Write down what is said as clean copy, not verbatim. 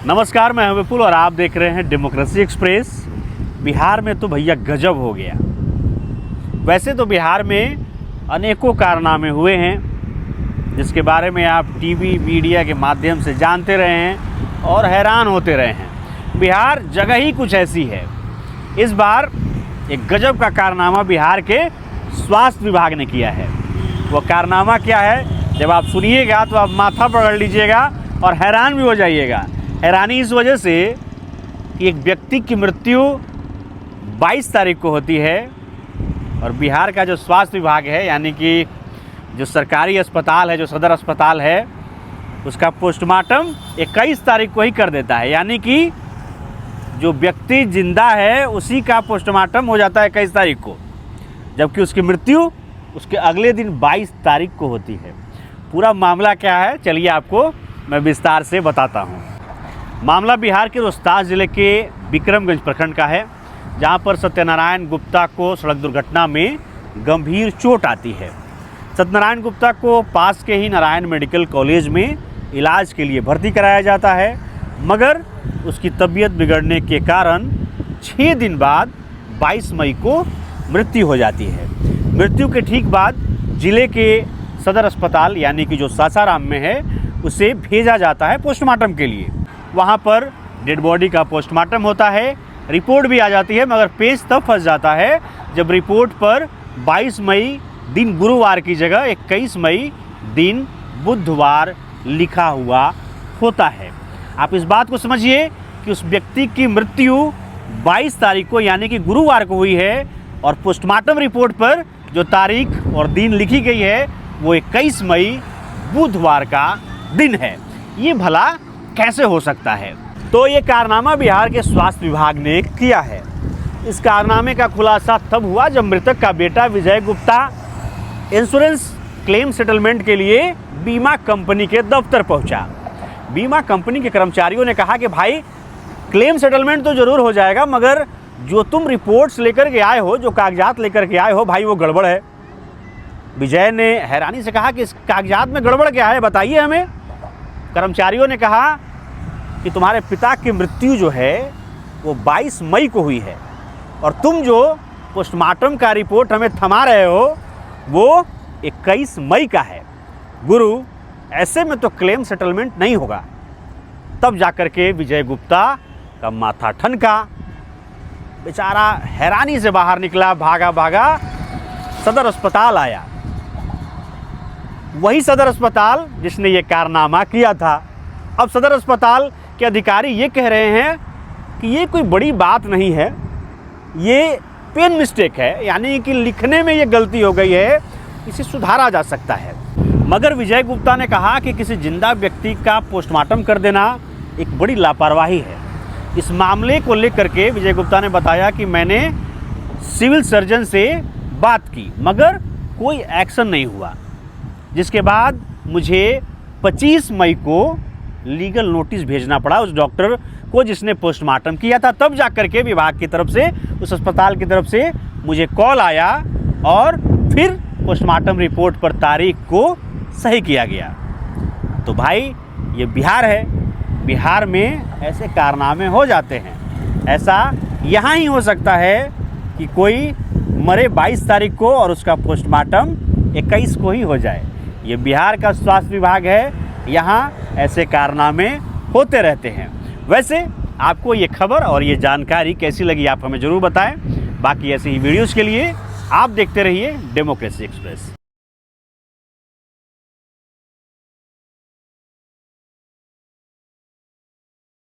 नमस्कार, मैं हूं विपुल और आप देख रहे हैं डेमोक्रेसी एक्सप्रेस। बिहार में तो भैया गजब हो गया। वैसे तो बिहार में अनेकों कारनामे हुए हैं जिसके बारे में आप टीवी मीडिया के माध्यम से जानते रहे हैं और हैरान होते रहे हैं। बिहार जगह ही कुछ ऐसी है। इस बार एक गजब का कारनामा बिहार के स्वास्थ्य विभाग ने किया है। वो कारनामा क्या है, जब आप सुनिएगा तो आप माथा पकड़ लीजिएगा और हैरान भी हो जाइएगा। हैरानी इस वजह से कि एक व्यक्ति की मृत्यु 22 तारीख को होती है और बिहार का जो स्वास्थ्य विभाग है, यानी कि जो सरकारी अस्पताल है, जो सदर अस्पताल है, उसका पोस्टमार्टम 21 तारीख को ही कर देता है। यानी कि जो व्यक्ति जिंदा है उसी का पोस्टमार्टम हो जाता है 21 तारीख को, जबकि उसकी मृत्यु उसके अगले दिन 22 तारीख को होती है। पूरा मामला क्या है, चलिए आपको मैं विस्तार से बताता हूँ। मामला बिहार के रोहतास ज़िले के विक्रमगंज प्रखंड का है, जहाँ पर सत्यनारायण गुप्ता को सड़क दुर्घटना में गंभीर चोट आती है। सत्यनारायण गुप्ता को पास के ही नारायण मेडिकल कॉलेज में इलाज के लिए भर्ती कराया जाता है, मगर उसकी तबीयत बिगड़ने के कारण 6 दिन बाद 22 मई को मृत्यु हो जाती है। मृत्यु के ठीक बाद जिले के सदर अस्पताल, यानी कि जो सासाराम में है, उसे भेजा जाता है पोस्टमार्टम के लिए। वहाँ पर डेड बॉडी का पोस्टमार्टम होता है, रिपोर्ट भी आ जाती है, मगर पेच तब फंस जाता है जब रिपोर्ट पर 22 मई दिन गुरुवार की जगह 21 मई दिन बुधवार लिखा हुआ होता है। आप इस बात को समझिए कि उस व्यक्ति की मृत्यु 22 तारीख को यानी कि गुरुवार को हुई है और पोस्टमार्टम रिपोर्ट पर जो तारीख और दिन लिखी गई है वो 21 मई बुधवार का दिन है। ये भला कैसे हो सकता है? तो ये कारनामा बिहार के स्वास्थ्य विभाग ने किया है। इस कारनामे का खुलासा तब हुआ जब मृतक का बेटा विजय गुप्ता इंश्योरेंस क्लेम सेटलमेंट के लिए बीमा कंपनी के दफ्तर पहुंचा। बीमा कंपनी के कर्मचारियों ने कहा कि भाई क्लेम सेटलमेंट तो ज़रूर हो जाएगा, मगर जो तुम रिपोर्ट्स लेकर के आए हो, जो कागजात लेकर के आए हो, भाई वो गड़बड़ है। विजय ने हैरानी से कहा कि इस कागजात में गड़बड़ क्या है, बताइए हमें। कर्मचारियों ने कहा कि तुम्हारे पिता की मृत्यु जो है वो 22 मई को हुई है और तुम जो पोस्टमार्टम का रिपोर्ट हमें थमा रहे हो वो 21 मई का है। गुरु, ऐसे में तो क्लेम सेटलमेंट नहीं होगा। तब जाकर के विजय गुप्ता का माथा ठनका, बेचारा हैरानी से बाहर निकला, भागा भागा सदर अस्पताल आया। वही सदर अस्पताल जिसने ये कारनामा किया था। अब सदर अस्पताल के अधिकारी ये कह रहे हैं कि ये कोई बड़ी बात नहीं है, ये पेन मिस्टेक है, यानी कि लिखने में ये गलती हो गई है, इसे सुधारा जा सकता है। मगर विजय गुप्ता ने कहा कि किसी जिंदा व्यक्ति का पोस्टमार्टम कर देना एक बड़ी लापरवाही है। इस मामले को लेकर के विजय गुप्ता ने बताया कि मैंने सिविल सर्जन से बात की, मगर कोई एक्शन नहीं हुआ, जिसके बाद मुझे 25 मई को लीगल नोटिस भेजना पड़ा उस डॉक्टर को जिसने पोस्टमार्टम किया था। तब जाकर के विभाग की तरफ से, उस अस्पताल की तरफ से मुझे कॉल आया और फिर पोस्टमार्टम रिपोर्ट पर तारीख को सही किया गया। तो भाई ये बिहार है, बिहार में ऐसे कारनामे हो जाते हैं। ऐसा यहाँ ही हो सकता है कि कोई मरे 22 तारीख को और उसका पोस्टमार्टम 21 को ही हो जाए। ये बिहार का स्वास्थ्य विभाग है, यहाँ ऐसे कारनामे होते रहते हैं। वैसे आपको ये खबर और ये जानकारी कैसी लगी आप हमें ज़रूर बताएं। बाकी ऐसे ही वीडियोज़ के लिए आप देखते रहिए डेमोक्रेसी एक्सप्रेस।